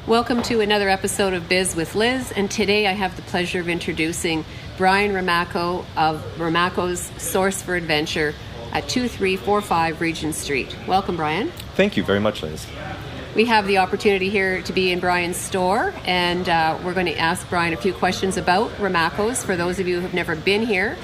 Welcome to another episode of Biz with Liz, and today I have the pleasure of introducing Brian Ramakko of Ramakkos Source for Adventure at 2345 Regent Street. Welcome, Brian. Thank you very much, Liz. We have the opportunity here to be in Brian's store, and we're going to ask Brian a few questions about Ramakkos. For those of you who have never been here,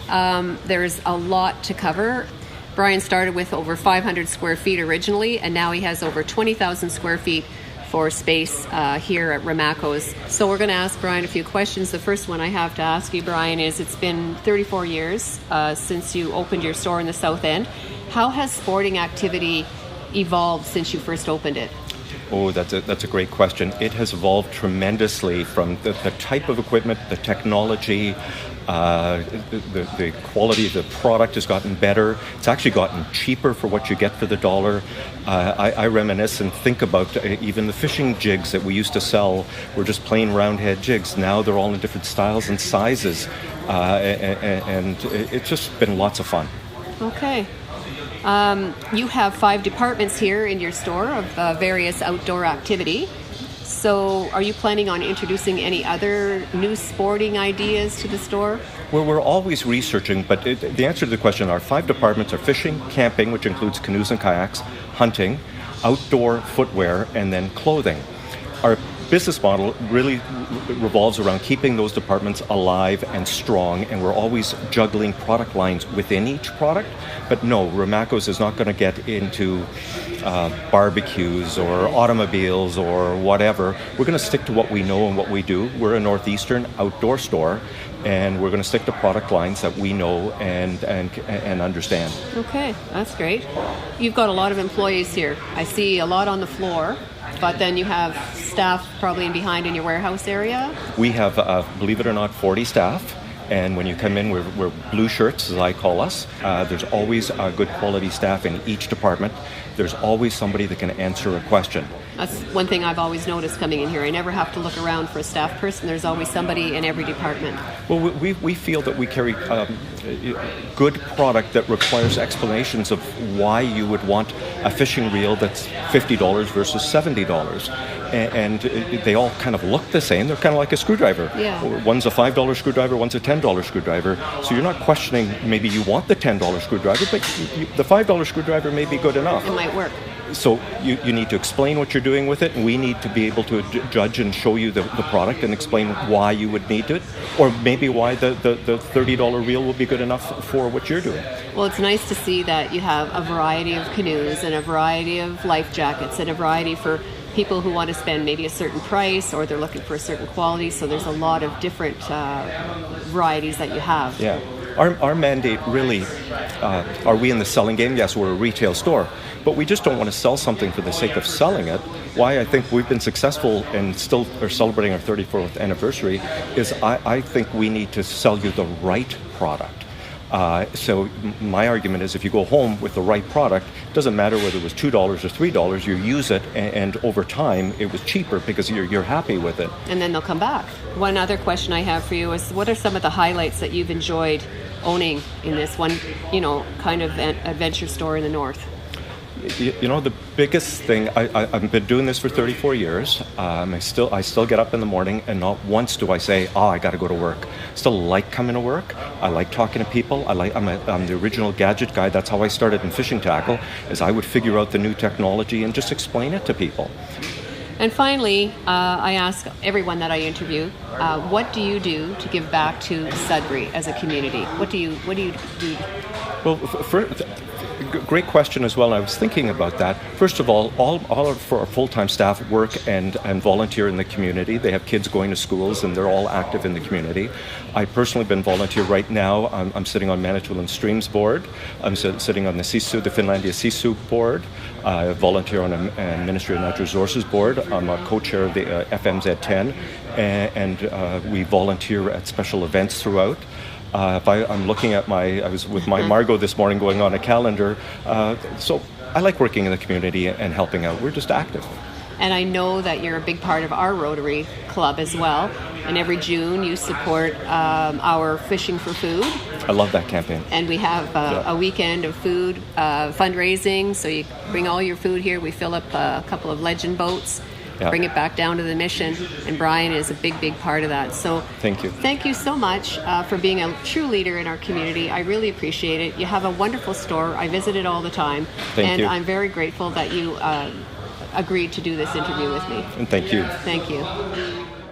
there's a lot to cover. Brian started with over 500 square feet originally, and now he has over 20,000 square feet for space here at Ramakkos. So we're going to ask Brian a few questions. The first one I have to ask you, Brian, is it's been 34 years since you opened your store in the South End. How has sporting activity evolved since you first opened it? Oh, that's a great question. It has evolved tremendously from the type of equipment, the technology, the quality of the product has gotten better. It's actually gotten cheaper for what you get for the dollar. I reminisce and think about even the fishing jigs that we used to sell were just plain round head jigs. Now they're all in different styles and sizes, and it's just been lots of fun. Okay. You have 5 departments here in your store of various outdoor activity. So are you planning on introducing any other new sporting ideas to the store? Well, we're always researching, but the answer to the question, our 5 departments are fishing, camping, which includes canoes and kayaks, hunting, outdoor footwear, and then clothing. Our business model really revolves around keeping those departments alive and strong, and we're always juggling product lines within each product. But no, Ramakkos is not going to get into barbecues or automobiles or whatever. We're going to stick to what we know and what we do. We're a northeastern outdoor store, and we're going to stick to product lines that we know and understand. Okay, that's great. You've got a lot of employees here. I see a lot on the floor, but then you have staff probably behind in your warehouse area. We have, believe it or not, 40 staff. And when you come in, we're blue shirts, as I call us. There's always good quality staff in each department. There's always somebody that can answer a question. That's one thing I've always noticed coming in here. I never have to look around for a staff person. There's always somebody in every department. Well, we feel that we carry good product that requires explanations of why you would want a fishing reel that's $50 versus $70. And they all kind of look the same. They're kind of like a screwdriver. Yeah. One's a $5 screwdriver, one's a $10 screwdriver. So you're not questioning maybe you want the $10 screwdriver, but the $5 screwdriver may be good enough. It might work. So you need to explain what you're doing with it, and we need to be able to judge and show you the product and explain why you would need it, or maybe why the $30 reel will be good enough for what you're doing. Well, it's nice to see that you have a variety of canoes and a variety of life jackets and a variety for people who want to spend maybe a certain price or they're looking for a certain quality. So there's a lot of different varieties that you have. Yeah. Our mandate really, are we in the selling game? Yes, we're a retail store, but we just don't want to sell something for the sake of selling it. Why I think we've been successful and still are celebrating our 34th anniversary is I think we need to sell you the right product. So my argument is if you go home with the right product, it doesn't matter whether it was $2 or $3, you use it, and over time it was cheaper because you're happy with it. And then they'll come back. One other question I have for you is, what are some of the highlights that you've enjoyed owning in this one, kind of adventure store in the north? The biggest thing, I've been doing this for 34 years. I still get up in the morning, and not once do I say, I got to go to work. Still like coming to work. I like talking to people. I'm the original gadget guy. That's how I started in fishing tackle, is I would figure out the new technology and just explain it to people. And finally, I ask everyone that I interview, what do you do to give back to Sudbury as a community? What do you do? Well, great question as well. I was thinking about that. First of all of our full-time staff work and volunteer in the community. They have kids going to schools, and they're all active in the community. I personally been volunteer right now. I'm sitting on Manitoulin Streams board. I'm sitting on the Finlandia Sisu board. I volunteer on a Ministry of Natural Resources board. I'm a co-chair of the FMZ 10, and we volunteer at special events throughout. I'm looking at I was with my Margot this morning going on a calendar. So I like working in the community and helping out. We're just active. And I know that you're a big part of our Rotary Club as well. And every June you support our Fishing for Food. I love that campaign. And we have a weekend of food fundraising. So you bring all your food here. We fill up a couple of legend boats. Yeah. bring it back down to the mission, and Brian is a big part of that. So thank you. Thank you so much for being a true leader in our community. I really appreciate it. You have a wonderful store. I visit it all the time. Thank you. I'm very grateful that you agreed to do this interview with me. And thank you. Thank you.